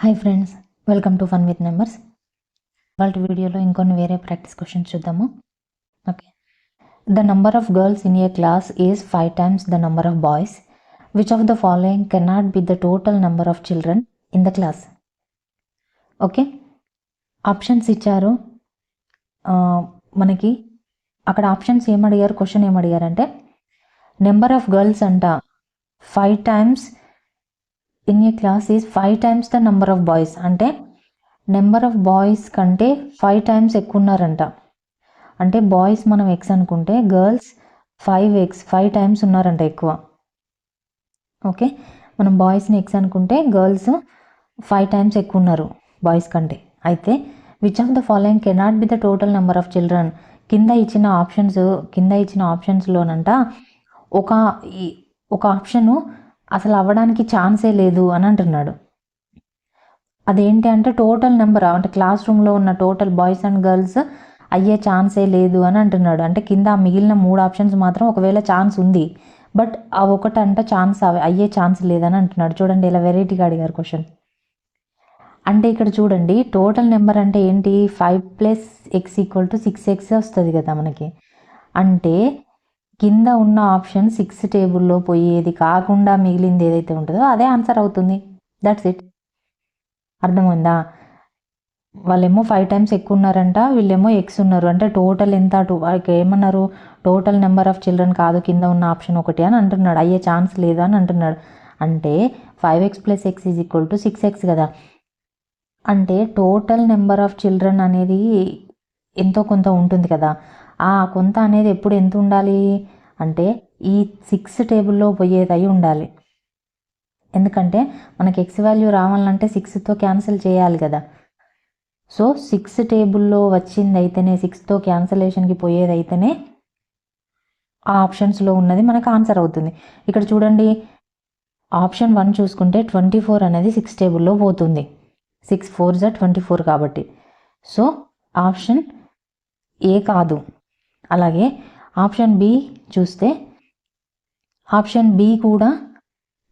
Hi friends, welcome to fun with numbers. వాళ్ళ వీడియోలో ఇంకొన్ని వేరే ప్రాక్టీస్ క్వశ్చన్స్ చూద్దాము. Okay, the number of girls in a class is 5 times the number of boys. Which of the following cannot be the total number of children in the class? Okay, options ఇచ్చారు మనకి. అక్కడ options ఏమడిగారు, question ఏమడిగారంటే number of girls అంట 5 times in a class is 5 times the number of boys. అంటే number of boys కంటే 5 times ఎక్కువ ఉన్నారంట. అంటే బాయ్స్ మనం ఎక్స్ అనుకుంటే గర్ల్స్ 5 times ఉన్నారంట ఎక్కువ. ఓకే, మనం బాయ్స్ని ఎక్స్ అనుకుంటే గర్ల్స్ 5 times ఎక్కువ ఉన్నారు బాయ్స్ కంటే. అయితే which of the following cannot be the total number of children? కింద ఇచ్చిన ఆప్షన్స్లోనంట ఒక ఆప్షను అసలు అవ్వడానికి ఛాన్సే లేదు అని అంటున్నాడు. అదేంటి అంటే టోటల్ నెంబర్, అంటే క్లాస్ రూమ్లో ఉన్న టోటల్ బాయ్స్ అండ్ గర్ల్స్ అయ్యే ఛాన్సే లేదు అని అంటున్నాడు. అంటే కింద మిగిలిన 3 ఆప్షన్స్ మాత్రం ఒకవేళ ఛాన్స్ ఉంది, బట్ ఆ ఒకటంట ఛాన్స్ అయ్యే ఛాన్స్ లేదని అంటున్నాడు. చూడండి ఇలా వెరైటీగా అడిగారు క్వశ్చన్. అంటే ఇక్కడ చూడండి, టోటల్ నెంబర్ అంటే ఏంటి, 5 + x = 6x వస్తుంది కదా మనకి. అంటే కింద ఉన్న ఆప్షన్ 6 టేబుల్లో పోయేది కాకుండా మిగిలింది ఏదైతే ఉంటుందో అదే ఆన్సర్ అవుతుంది. That's it. అర్థమైందా? వాళ్ళేమో 5 times ఎక్కువ ఉన్నారంట, వీళ్ళేమో ఎక్స్ ఉన్నారు. అంటే టోటల్ ఎంత, ఏమన్నారు, టోటల్ నెంబర్ ఆఫ్ చిల్డ్రన్ కాదు కింద ఉన్న ఆప్షన్ ఒకటి అని అంటున్నాడు. అయ్యే ఛాన్స్ లేదా అని అంటున్నాడు. అంటే 5x + x = 6x కదా. అంటే టోటల్ నెంబర్ ఆఫ్ చిల్డ్రన్ అనేది ఎంతో కొంత ఉంటుంది కదా. ఆ కొంత అనేది ఎప్పుడు ఎంత ఉండాలి అంటే ఈ 6 టేబుల్లో పోయేది అయి ఉండాలి. ఎందుకంటే మనకి ఎక్స్ వాల్యూ రావాలంటే 6తో క్యాన్సిల్ చేయాలి కదా. సో 6 టేబుల్లో వచ్చింది అయితేనే, 6తో క్యాన్సిలేషన్కి పోయేది అయితేనే ఆ ఆప్షన్స్లో ఉన్నది మనకు ఆన్సర్ అవుతుంది. ఇక్కడ చూడండి, ఆప్షన్ 1 చూసుకుంటే 24 అనేది 6 టేబుల్లో పోతుంది. 6 4s 24 కాబట్టి. సో ఆప్షన్ ఏ కాదు. అలాగే ఆప్షన్ బి చూస్తే, ఆప్షన్ బి కూడా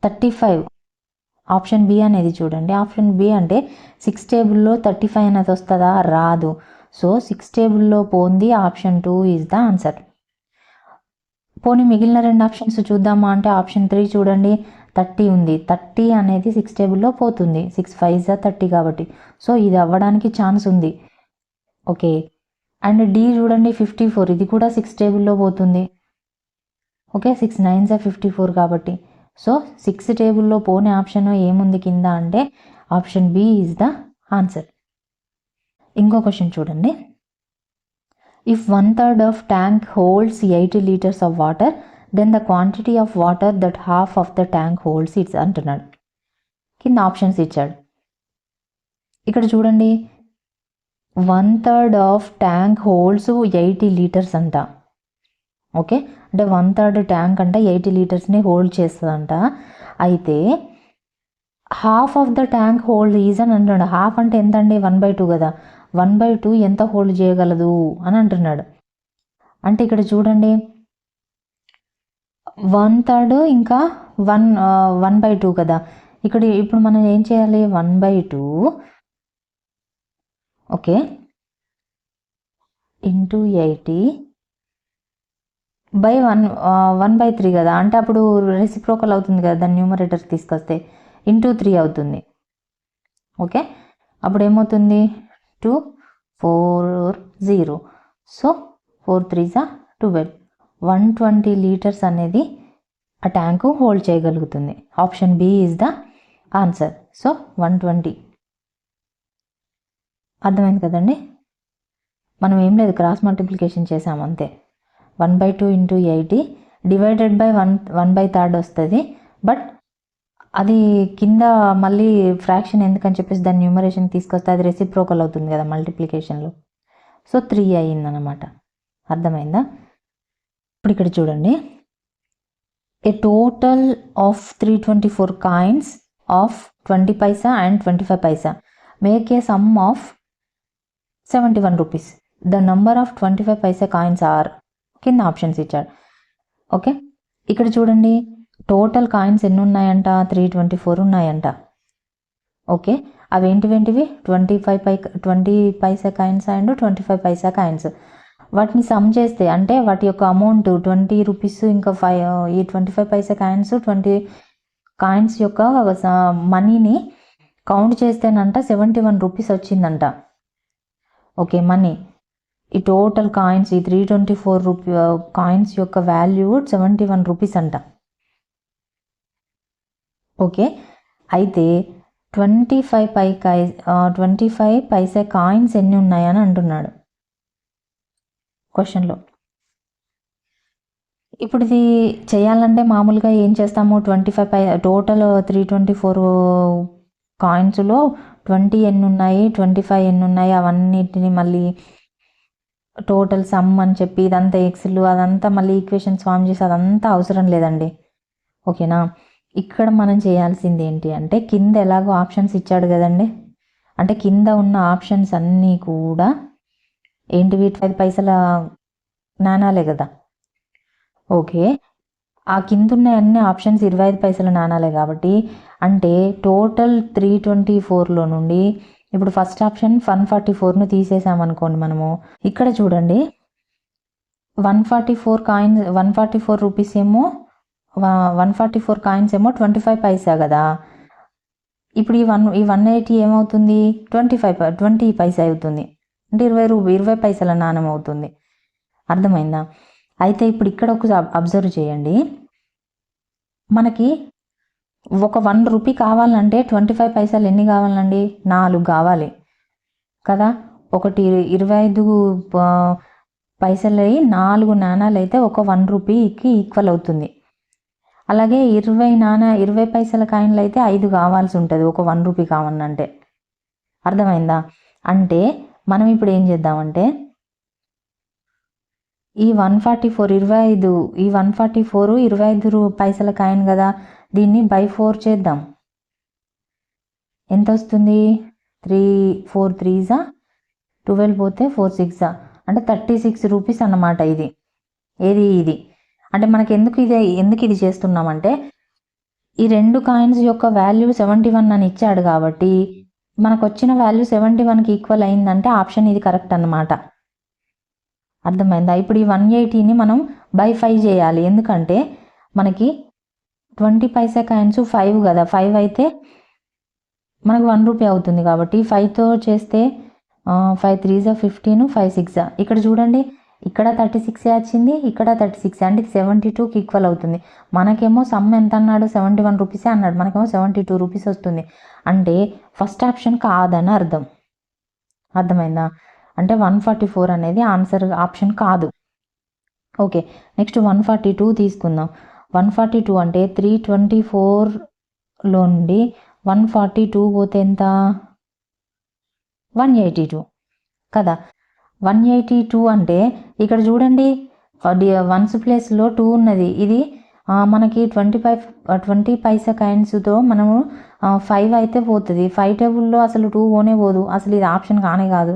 35. ఆప్షన్ బి అనేది చూడండి, ఆప్షన్ బి అంటే 6 టేబుల్లో 35 అనేది వస్తుందా, రాదు. సో 6 టేబుల్లో పోంది ఆప్షన్ 2 ఈజ్ ద ఆన్సర్. పోనీ మిగిలిన 2 ఆప్షన్స్ చూద్దామా అంటే ఆప్షన్ 3 చూడండి, 30 ఉంది. 30 అనేది 6 టేబుల్లో పోతుంది. 6 5s 30 కాబట్టి. సో ఇది అవ్వడానికి ఛాన్స్ ఉంది. ఓకే, అండ్ డి చూడండి 54, ఇది కూడా 6 టేబుల్లో పోతుంది. ఓకే, 6 9s 54 కాబట్టి. సో 6 టేబుల్లో పోని ఆప్షన్ ఏముంది కింద అంటే option B is the answer. ఇంకో క్వశ్చన్ చూడండి, if 1/3 of tank holds 80 liters of water, then the quantity of water that half of the tank holds its అంటున్నాడు. కింద ఆప్షన్స్ ఇచ్చాడు. ఇక్కడ చూడండి, 1/3 ఆఫ్ ట్యాంక్ హోల్డ్స్ 80 liters అంట. ఓకే, అంటే 1/3 tank అంటే 80 లీటర్స్ని హోల్డ్ చేస్తుందంట. అయితే half of the tank hold is అని అంటున్నాడు. హాఫ్ అంటే ఎంత అండి, 1/2 కదా. 1/2 ఎంత హోల్డ్ చేయగలదు అని అంటున్నాడు. అంటే ఇక్కడ చూడండి, 1/3 ఇంకా 1/2 కదా. ఇక్కడ ఇప్పుడు మనం ఏం చేయాలి, 1/2 ఓకే ఇంటూ 80 బై 1/3 కదా. అంటే అప్పుడు రెసిప్రోకల్ అవుతుంది కదా, దాన్ని న్యూమరేటర్ తీసుకొస్తే ఇంటూ 3 అవుతుంది. ఓకే, అప్పుడు ఏమవుతుంది, 2 4 0. So 4 3s 12. 120 లీటర్స్ అనేది ఆ ట్యాంకు హోల్డ్ చేయగలుగుతుంది. Option B is the answer. So 120. అర్థమైంది కదండి. మనం ఏం లేదు, క్రాస్ మల్టిప్లికేషన్ చేసాము అంతే. 1/2 ఇంటూ 80 డివైడెడ్ బై 1/3 వస్తుంది. బట్ అది కింద మళ్ళీ ఫ్రాక్షన్ ఎందుకని చెప్పేసి దాన్ని న్యూమరేషన్ తీసుకొస్తే అది రెసిప్రోకల్ అవుతుంది కదా మల్టిప్లికేషన్లో. సో 3 అయ్యిందనమాట. అర్థమైందా? ఇప్పుడు ఇక్కడ చూడండి, a total of 324 coins of 20 paisa and 25 paisa make a sum of 71 rupees. The number of 25 paisa coins are, కింద ఆప్షన్స్ ఇచ్చాడు. ఓకే, ఇక్కడ చూడండి, టోటల్ కాయిన్స్ ఎన్ని ఉన్నాయంట, 324 ఉన్నాయంట. ఓకే, అవి ఏంటివేంటివి 20 పైసా కాయిన్స్ అండ్ 25 పైసా కాయిన్స్. వాటిని సమ్ చేస్తే అంటే వాటి యొక్క అమౌంట్ 20 రూపీస్ ఇంకా ఈ 25 పైసా కాయిన్స్ 20 కాయిన్స్ యొక్క మనీని కౌంట్ చేస్తేనంట 71 రూపీస్ వచ్చిందంట. ఓకే, మనీ ఈ టోటల్ కాయిన్స్ ఈ 324 కాయిన్స్ యొక్క వాల్యూ 71 రూపీస్ అంట. ఓకే, అయితే 25 పైసా కాయిన్స్ ఎన్ని ఉన్నాయని అంటున్నాడు క్వశ్చన్లో. ఇప్పుడు ఇది చేయాలంటే మామూలుగా ఏం చేస్తాము, 25 టోటల్ 324 కాయిన్స్లో 20 ఎన్ని ఉన్నాయి 25 ఎన్ని ఉన్నాయి అవన్నిటిని మళ్ళీ టోటల్ సమ్ అని చెప్పి ఇదంతా ఎక్స్లు అదంతా మళ్ళీ ఈక్వేషన్స్ ఫామ్ చేసి అదంతా అవసరం లేదండి. ఓకేనా, ఇక్కడ మనం చేయాల్సింది ఏంటి అంటే కింద ఎలాగో ఆప్షన్స్ ఇచ్చాడు కదండి, అంటే కింద ఉన్న ఆప్షన్స్ అన్నీ కూడా ఏంటివి 5 పైసల నాణాలే కదా. ఓకే, ఆ కింద ఉన్న అన్ని ఆప్షన్స్ 25 పైసల నాణాలే కాబట్టి అంటే టోటల్ 324లో నుండి ఇప్పుడు ఫస్ట్ ఆప్షన్ 144ను తీసేసామనుకోండి మనము. ఇక్కడ చూడండి 144 రూపీస్ ఏమో 144 కాయిన్స్ ఏమో 25 పైసా కదా. ఇప్పుడు ఈ 180 ఏమవుతుంది 20 పైసా అవుతుంది, అంటే 20 పైసల నాణం అవుతుంది. అర్థమైందా? అయితే ఇప్పుడు ఇక్కడ ఒకసారి అబ్జర్వ్ చేయండి, మనకి ఒక 1 రూపీ కావాలంటే 25 పైసలు ఎన్ని కావాలండి 4 కావాలి కదా. ఒకటి 25 పైసలు 4 నాణాలు అయితే ఒక 1 రూపీకి ఈక్వల్ అవుతుంది. అలాగే 20 పైసల కాయిన్లు అయితే 5 కావాల్సి ఉంటుంది ఒక 1 రూపీ కావాలంటే. అర్థమైందా? అంటే మనం ఇప్పుడు ఏం చేద్దామంటే ఈ 144 25 పైసల కాయిన్ కదా, దీన్ని బై 4 చేద్దాం. ఎంత వస్తుంది 4 3s 12 పోతే 4 6 అంటే 36 రూపీస్ అన్నమాట. ఇది అంటే మనకి ఎందుకు ఇది చేస్తున్నామంటే ఈ 2 కాయిన్స్ యొక్క వాల్యూ 71 అని ఇచ్చాడు కాబట్టి మనకు వచ్చిన వాల్యూ 71కి ఈక్వల్ అయిందంటే ఆప్షన్ ఇది కరెక్ట్ అన్నమాట. అర్థమైందా? ఇప్పుడు ఈ 180ని మనం బై 5 చేయాలి, ఎందుకంటే మనకి 20 పైసా కాయిన్స్ 5 కదా, 5 అయితే మనకు 1 రూపీ అవుతుంది కాబట్టి 5తో చేస్తే 5 3s 15 5 6 ఇక్కడ చూడండి ఇక్కడ 36 వచ్చింది, ఇక్కడ 36 అంటే 72కి ఈక్వల్ అవుతుంది. మనకేమో సమ్ ఎంత అన్నాడు 71 రూపీసే అన్నాడు, మనకేమో 72 రూపీస్ వస్తుంది. అంటే ఫస్ట్ ఆప్షన్ కాదని అర్థం. అర్థమైందా? అంటే 144 అనేది ఆన్సర్ ఆప్షన్ కాదు. ఓకే, నెక్స్ట్ 142 తీసుకుందాం. 142 అంటే 324లో నుండి 142 పోతే ఎంత 182 కదా. 182 అంటే ఇక్కడ చూడండి 1s ప్లేస్లో 2 ఉన్నది. ఇది మనకి 20 పైసా కాయిన్స్తో మనము 5 అయితే పోతుంది. 5 టేబుల్లో అసలు 2 పోనే పోదు, అసలు ఇది ఆప్షన్ కానే కాదు.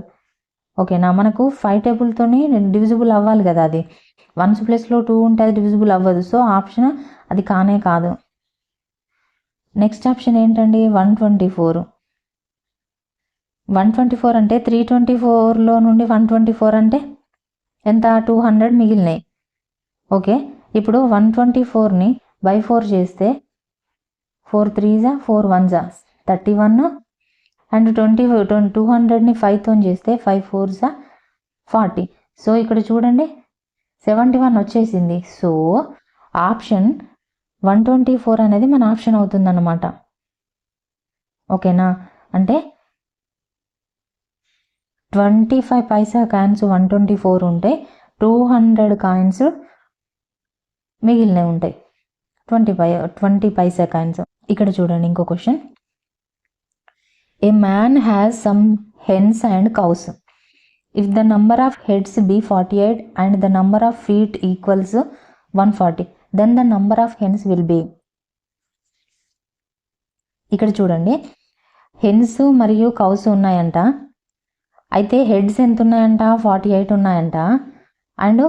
ఓకేనా, మనకు 5 టేబుల్తోని డివిజిబుల్ అవ్వాలి కదా, అది 1s ప్లేస్లో 2 ఉంటే అది డివిజిబుల్ అవ్వదు. సో ఆప్షన్ అది కానే కాదు. నెక్స్ట్ ఆప్షన్ ఏంటండి 124 అంటే 324లో నుండి 124 అంటే ఎంత 200 మిగిలినాయి. ఓకే, ఇప్పుడు 124ని బై 4 చేస్తే 4 3s 4 1s 31 అండ్ 200ని 5తో చేస్తే 5 4s 40. సో ఇక్కడ చూడండి 71 వచ్చేసింది. సో ఆప్షన్ 124 అనేది మన ఆప్షన్ అవుతుంది అన్నమాట. ఓకేనా, అంటే 25 పైసా కాయిన్స్ 124 ఉంటే 200 కాయిన్స్ మిగిలినవి ఉంటాయి 20 పైసా కాయిన్స్. ఇక్కడ చూడండి ఇంకో question. A man has some hens and cows. If the number of heads be 48 and the number of feet equals 140 then the number of hens will be. ఇక్కడ చూడండి హెన్స్ మరియు cows ఉన్నాయంట, అయితే హెడ్స్ ఎంత ఉన్నాయంట 48 ఉన్నాయంట, అండ్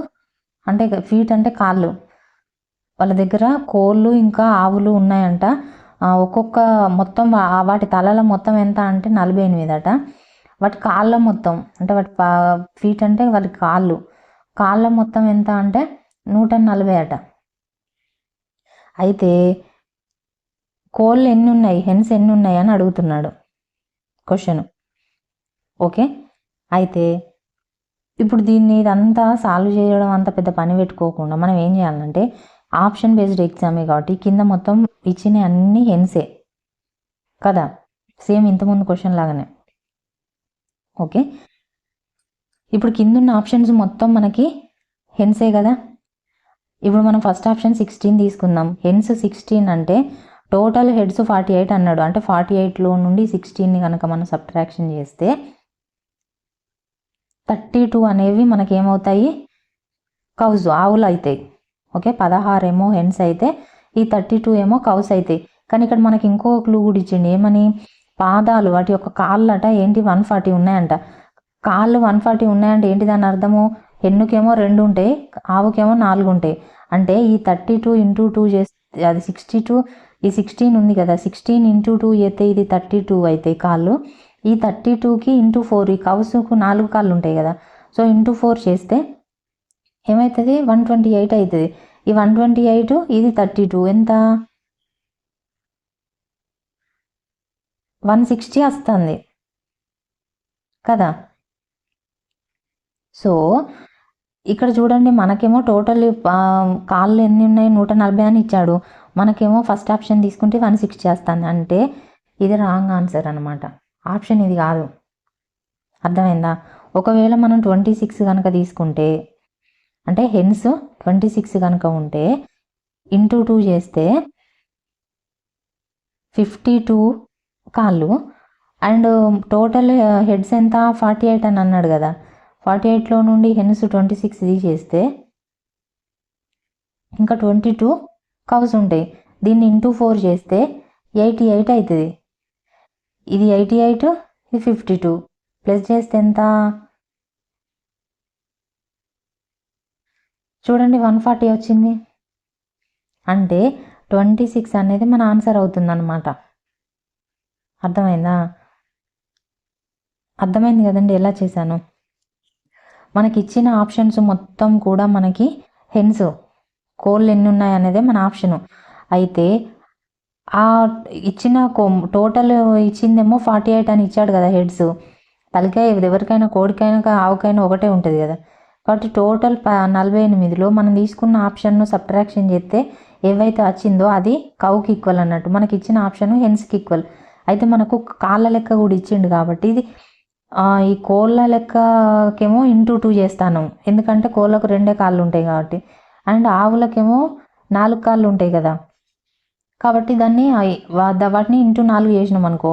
అంటే feet అంటే కాళ్ళు, వాళ్ళ దగ్గర కోళ్ళు ఇంకా ఆవులు ఉన్నాయంట ఒక్కొక్క మొత్తం వాటి తలల మొత్తం ఎంత అంటే 48 అట. వాటి కాళ్ళ మొత్తం అంటే వాటి ఫీట్ అంటే వాటి కాళ్ళ మొత్తం ఎంత అంటే 140 అట. అయితే కోళ్ళు ఎన్ని ఉన్నాయి, హెన్స్ ఎన్ని ఉన్నాయి అని అడుగుతున్నాడు క్వశ్చన్. ఓకే, అయితే ఇప్పుడు ఇదంతా సాల్వ్ చేయడం అంత పెద్ద పని పెట్టుకోకుండా మనం ఏం చేయాలంటే, ఆప్షన్ బేస్డ్ ఎగ్జామే కాబట్టి కింద మొత్తం ఇచ్చిన అన్ని హెన్సే కదా, సేమ్ ఇంతకుముందు క్వశ్చన్ లాగానే. ఓకే, ఇప్పుడు కింద ఉన్న ఆప్షన్స్ మొత్తం మనకి హెన్సే కదా. ఇప్పుడు మనం ఫస్ట్ ఆప్షన్ 16 తీసుకుందాం. హెన్స్ 16 అంటే టోటల్ హెడ్స్ 48 అన్నాడు. అంటే 48లో నుండి 16ని కనుక మనం సబ్ట్రాక్షన్ చేస్తే 32 అనేవి మనకి ఏమవుతాయి, కౌస్ ఆవులు అవుతాయి. ఓకే, 16 ఏమో హెన్స్ అయితే ఈ 32 ఏమో కౌస్ అవుతాయి. కానీ ఇక్కడ మనకి ఇంకో క్లూ కూడా ఇచ్చిండి. ఏమని, పాదాలు వాటి యొక్క కాళ్ళట ఏంటి 140 ఉన్నాయంట. కాళ్ళు 140 ఉన్నాయంటే ఏంటి దాని అర్థము, హెన్నుకేమో 2 ఉంటాయి, ఆవుకేమో 4 ఉంటాయి. అంటే ఈ 32 × 2 చేస్తే అది 62, ఈ 16 ఉంది కదా, 16 × 2 అయితే ఇది 32 అయితే కాళ్ళు. ఈ 32కి × 4, ఈ కౌసుకు 4 కాళ్ళు ఉంటాయి కదా, సో × 4 చేస్తే ఏమవుతుంది, 128 అవుతుంది. ఈ 128 ఇది 32 ఎంత 160 వస్తుంది కదా. సో ఇక్కడ చూడండి, మనకేమో టోటల్ కాళ్ళు ఎన్ని ఉన్నాయి 140 అని ఇచ్చాడు, మనకేమో ఫస్ట్ ఆప్షన్ తీసుకుంటే 160 వస్తుంది. అంటే ఇది రాంగ్ ఆన్సర్ అనమాట, ఆప్షన్ ఇది కాదు. అర్థమైందా? ఒకవేళ మనం 26 కనుక తీసుకుంటే, అంటే హెన్స్ 26 కనుక ఉంటే × 2 చేస్తే 52 కాళ్ళు అండ్ టోటల్ హెడ్స్ ఎంత 48 అని అన్నాడు కదా. 48లో నుండి హెన్స్ 26 తీసేస్తే ఇంకా 22 కౌస్ ఉంటాయి. దీన్ని × 4 చేస్తే 88 అవుతుంది. ఇది 88, ఇది 52 ప్లస్ చేస్తే ఎంత చూడండి 140 వచ్చింది. అంటే 26 అనేది మన ఆన్సర్ అవుతుంది అన్నమాట. అర్థమైందా? అర్థమైంది కదండి ఎలా చేశాను. మనకి ఇచ్చిన ఆప్షన్స్ మొత్తం కూడా మనకి హెన్స్ కోళ్ళు ఎన్ని ఉన్నాయి అనేదే మన ఆప్షను. అయితే ఆ ఇచ్చిన టోటల్ ఇచ్చిందేమో 48 అని ఇచ్చాడు కదా హెడ్స్. తలకాయ ఎవరికైనా కోడికైనా ఆవుకైనా ఒకటే ఉంటుంది కదా. కాబట్టి టోటల్ 48లో మనం తీసుకున్న ఆప్షన్ను సబ్ట్రాక్షన్ చేస్తే ఏవైతే వచ్చిందో అది కౌకి ఈక్వల్ అన్నట్టు. మనకి ఇచ్చిన ఆప్షన్ హెన్స్కి ఈక్వల్. అయితే మనకు కాళ్ళ లెక్క కూడా ఇచ్చిండు కాబట్టి ఇది ఈ కోళ్ళ లెక్కకేమో × 2 చేస్తాను, ఎందుకంటే కోళ్ళకు 2 కాళ్ళు ఉంటాయి కాబట్టి. అండ్ ఆవులకేమో 4 కాళ్ళు ఉంటాయి కదా, కాబట్టి దాన్ని వాటిని × 4 చేసినాం అనుకో,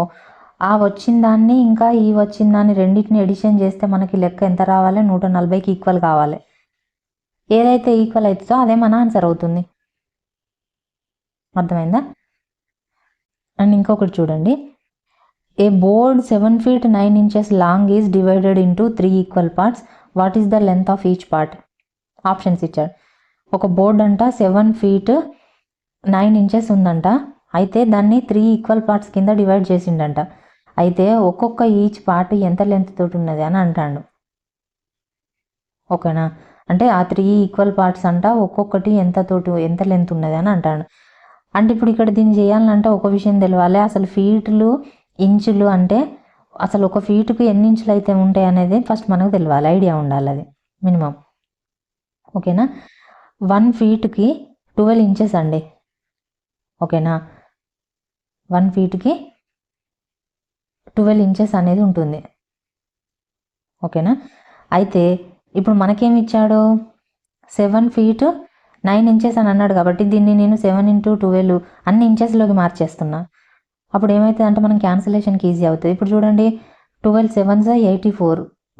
ఆ వచ్చిన దాన్ని ఇంకా ఈ వచ్చిన దాన్ని రెండింటిని ఎడిషన్ చేస్తే మనకి లెక్క ఎంత రావాలి, 140కి ఈక్వల్ కావాలి. ఏదైతే ఈక్వల్ అవుతుందో అదే మన ఆన్సర్ అవుతుంది. అర్థమైందా? అండ్ ఇంకొకటి చూడండి, a board 7 feet 9 inches long is divided into 3 equal parts. What is the length of each part? Options ఇచ్చాడు. ఒక బోర్డ్ అంట 7 feet 9 inches ఉందంట. అయితే దాన్ని 3 ఈక్వల్ పార్ట్స్ కింద డివైడ్ చేసిండంట. అయితే ఒక్కొక్క ఈచ్ పార్ట్ ఎంత లెంత్ తోటి ఉన్నది అని అంటాడు. ఓకేనా? అంటే ఆ 3 ఈక్వల్ పార్ట్స్ అంట ఒక్కొక్కటి ఎంత లెంత్ ఉన్నది అని అంటాడు. అంటే ఇప్పుడు ఇక్కడ దీన్ని చేయాలంటే ఒక విషయం తెలవాలి, అసలు ఫీట్లు ఇంచులు అంటే అసలు ఒక ఫీటుకు ఎన్ని ఇంచులు అయితే ఉంటాయి అనేది ఫస్ట్ మనకు తెలియాలి, ఐడియా ఉండాలి, అది మినిమం. ఓకేనా? 1 feetకి 12 inches అండి. ఓకేనా? 1 feetకి 12 inches అనేది ఉంటుంది. ఓకేనా? అయితే ఇప్పుడు మనకేమి ఇచ్చాడు, 7 feet 9 inches అని అన్నాడు కాబట్టి దీన్ని నేను 7 × 12 అన్ని ఇంచెస్లోకి మార్చేస్తున్నా. అప్పుడు ఏమవుతుంది అంటే మనం క్యాన్సిలేషన్కి ఈజీ అవుతుంది. ఇప్పుడు చూడండి, 12 7s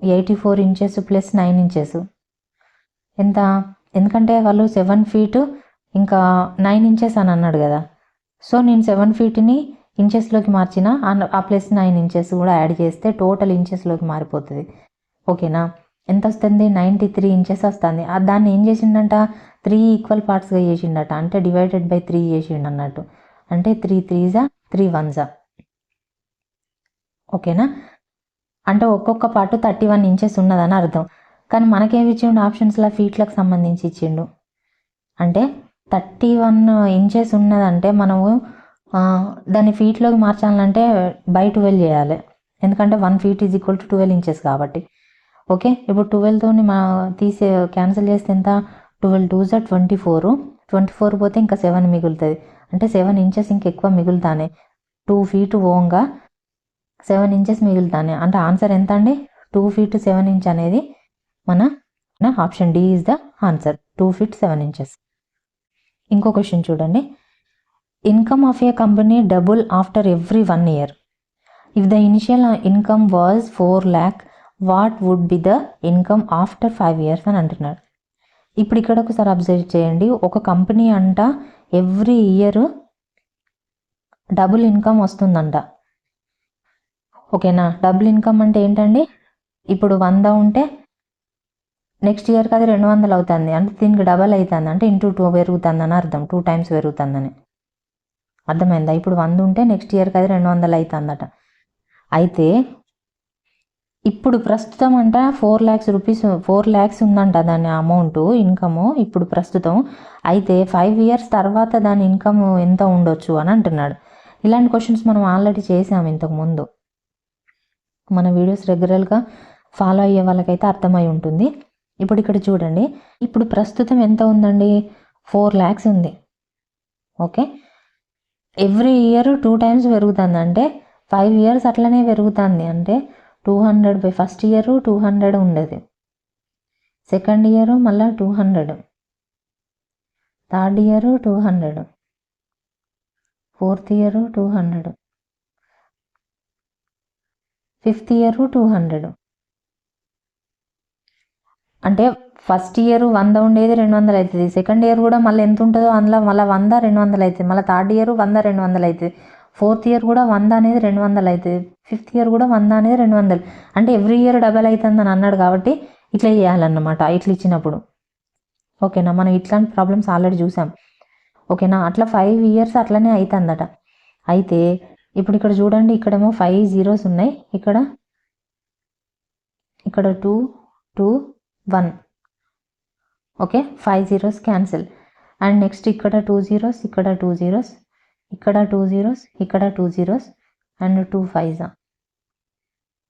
84 inches ప్లస్ 9 inches ఎంత, ఎందుకంటే వాళ్ళు 7 feet ఇంకా 9 inches అని అన్నాడు కదా. సో నేను 7 feetని ఇంచెస్లోకి మార్చిన, ఆ ప్లస్ 9 inches కూడా యాడ్ చేస్తే టోటల్ ఇంచెస్లోకి మారిపోతుంది. ఓకేనా? ఎంత వస్తుంది, 93 inches వస్తుంది. దాన్ని ఏం చేసిండంట, 3 ఈక్వల్ పార్ట్స్గా చేసిండట, అంటే డివైడెడ్ బై 3 చేసిండు అన్నట్టు. అంటే 3 3s 3 1s. ఓకేనా, అంటే ఒక్కొక్క పార్ట్ 31 ఇంచెస్ ఉన్నదని అర్థం. కానీ మనకేమి ఇచ్చిండు ఆప్షన్స్లో ఫీట్లకు సంబంధించి ఇచ్చిండు. అంటే 31 ఇంచెస్ ఉన్నదంటే మనము దాన్ని ఫీట్లోకి మార్చాలంటే బై 12 చేయాలి, ఎందుకంటే 1 feet is equal to 12 inches కాబట్టి. ఓకే, ఇప్పుడు 12తో క్యాన్సిల్ చేస్తే ఎంత, 12 2s 24, 24 పోతే ఇంకా 7 మిగులుతుంది, అంటే 7 ఇంచెస్ ఇంకెక్కువ మిగులుతానే. 2 feet ఓంగా 7 ఇంచెస్ మిగులుతానే, అంటే ఆన్సర్ ఎంత అండి, 2 feet 7 inch అనేది మన option D is the answer, 2 feet 7 inches. ఇంకో క్వశ్చన్ చూడండి. Income of a company double after every 1 year. If the initial income was 4 lakh, what would be the income after 5 years అని అంటున్నాడు. ఇప్పుడు ఇక్కడ ఒకసారి observe చేయండి. ఒక కంపెనీ అంట ఎవ్రీ ఇయర్ డబుల్ ఇన్కమ్ వస్తుందంట. ఓకేనా, డబుల్ ఇన్కమ్ అంటే ఏంటండి, ఇప్పుడు 100 ఉంటే నెక్స్ట్ ఇయర్కి అది 200 అవుతుంది, అంటే దీనికి డబల్ అవుతుంది, అంటే ఇంటూ 2 పెరుగుతుందని అర్థం, 2 times పెరుగుతుందని. అర్థమైందా? ఇప్పుడు 100 ఉంటే నెక్స్ట్ ఇయర్కి అది 200 అవుతుందట. అయితే ఇప్పుడు ప్రస్తుతం అంట 4 lakhs rupees, 4 lakhs ఉందంట దాని అమౌంట్ ఇన్కమ్ ఇప్పుడు ప్రస్తుతం. అయితే 5 years తర్వాత దాని ఇన్కమ్ ఎంత ఉండొచ్చు అని అంటున్నాడు. ఇలాంటి క్వశ్చన్స్ మనం ఆల్రెడీ చేసాము ఇంతకుముందు, మన వీడియోస్ రెగ్యులర్గా ఫాలో అయ్యే వాళ్ళకైతే అర్థమై ఉంటుంది. ఇప్పుడు ఇక్కడ చూడండి, ఇప్పుడు ప్రస్తుతం ఎంత ఉందండి, 4 lakhs ఉంది. ఓకే, ఎవ్రీ ఇయర్ 2 times పెరుగుతుంది, అంటే 5 years అట్లనే పెరుగుతుంది, అంటే 200 by ఫస్ట్ ఇయర్ 200 ఉండేది, సెకండ్ ఇయర్ మళ్ళీ 200, third year 200, fourth year 200, fifth year 200. అంటే ఫస్ట్ ఇయర్ 100 ఉండేది 200 అవుతుంది, సెకండ్ ఇయర్ కూడా మళ్ళీ ఎంత ఉంటుందో అందులో మళ్ళీ 100 200 అవుతుంది, మళ్ళీ థర్డ్ ఇయర్ 100 200 అవుతుంది, ఫోర్త్ ఇయర్ కూడా 100 అనేది 200 అవుతుంది, ఫిఫ్త్ ఇయర్ కూడా 100 అనేది 200. అంటే ఎవ్రీ ఇయర్ డబల్ అవుతుంది అని అన్నాడు కాబట్టి ఇట్లా చేయాలన్నమాట, ఇట్లా ఇచ్చినప్పుడు. ఓకేనా, మనం ఇట్లాంటి ప్రాబ్లమ్స్ ఆల్రెడీ చూసాం. ఓకేనా, అట్లా 5 years అట్లనే అవుతుందట. అయితే ఇప్పుడు ఇక్కడ చూడండి, ఇక్కడేమో 5 zeros ఉన్నాయి, ఇక్కడ 2 2 1. Okay, 5 zeros cancel, and next ఇక్కడ 2 zeros, ఇక్కడ 2 zeros, ఇక్కడ 2 zeros, ఇక్కడ 2 zeros, అండ్ 2 5s,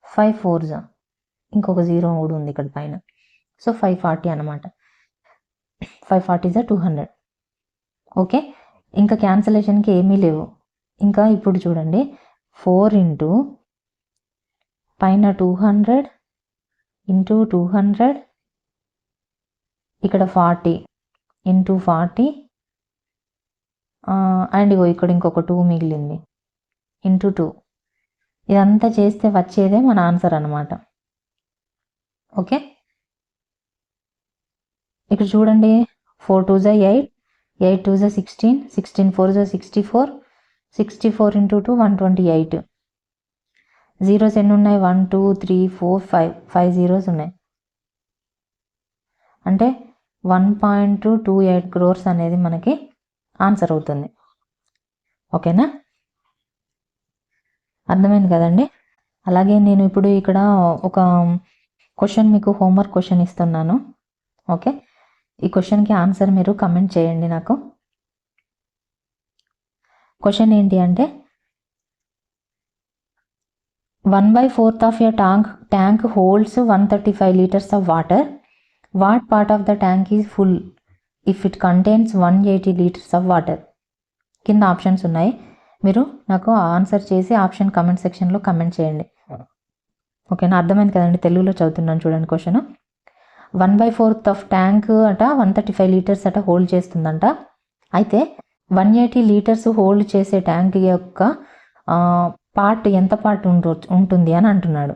5 4s, ఇంకొక 0 కూడా ఉంది ఇక్కడ పైన. సో 540 అనమాట, 540 200. ఓకే, ఇంకా క్యాన్సిలేషన్కి ఏమీ లేవు. ఇంకా ఇప్పుడు చూడండి, 4 into పైన 200 into 200, ఇక్కడ 40 into 40, అండ్ ఇగో ఇక్కడ ఇంకొక 2 మిగిలింది, into 2. ఇదంతా చేస్తే వచ్చేదే మన ఆన్సర్ అనమాట. ఓకే, ఇక్కడ చూడండి, 4 2s 8, 8 2s 16, 16 4s 64, 64 into 2 128. Zeros ఎన్ని ఉన్నాయి, 1 2 3 4 5, 5 zeros ఉన్నాయి, అంటే 1.28 crores అనేది మనకి ఆన్సర్ అవుతుంది. ఓకేనా, అర్థమైంది కదండి. అలాగే నేను ఇప్పుడు ఇక్కడ ఒక క్వశ్చన్ మీకు హోంవర్క్ క్వశ్చన్ ఇస్తున్నాను. ఓకే, ఈ క్వశ్చన్కి ఆన్సర్ మీరు కమెంట్ చేయండి నాకు. క్వశ్చన్ ఏంటి అంటే, 1/4 of a tank holds 135 liters of water. What part of the tank is full if it contains 180 liters of water? కింద ఆప్షన్స్ ఉన్నాయి, మీరు నాకు ఆన్సర్ చేసి ఆప్షన్ కమెంట్ సెక్షన్లో కమెంట్ చేయండి. ఓకేనా, అర్థమైంది కదండి, తెలుగులో చదువుతున్నాను చూడండి క్వశ్చన్. 1/4 of ట్యాంక్ అట 135 liters అట హోల్డ్ చేస్తుందంట. అయితే 180 liters హోల్డ్ చేసే ట్యాంక్ యొక్క పార్ట్ ఎంత పార్ట్ ఉంటుంది అని అంటున్నాడు.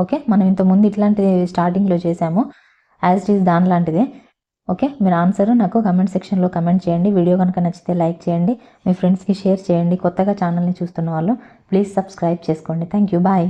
ఓకే, మనం ఇంతకుముందు ఇట్లాంటిది స్టార్టింగ్లో చేసాము, యాజ్ ఇట్ ఈస్ దాని లాంటిదే. ఓకే, మీరు ఆన్సర్ నాకు కమెంట్ సెక్షన్లో కమెంట్ చేయండి. వీడియో కనుక నచ్చితే లైక్ చేయండి, మీ ఫ్రెండ్స్కి షేర్ చేయండి. కొత్తగా ఛానల్ని చూస్తున్న వాళ్ళు ప్లీజ్ సబ్స్క్రైబ్ చేసుకోండి. Thank you, bye.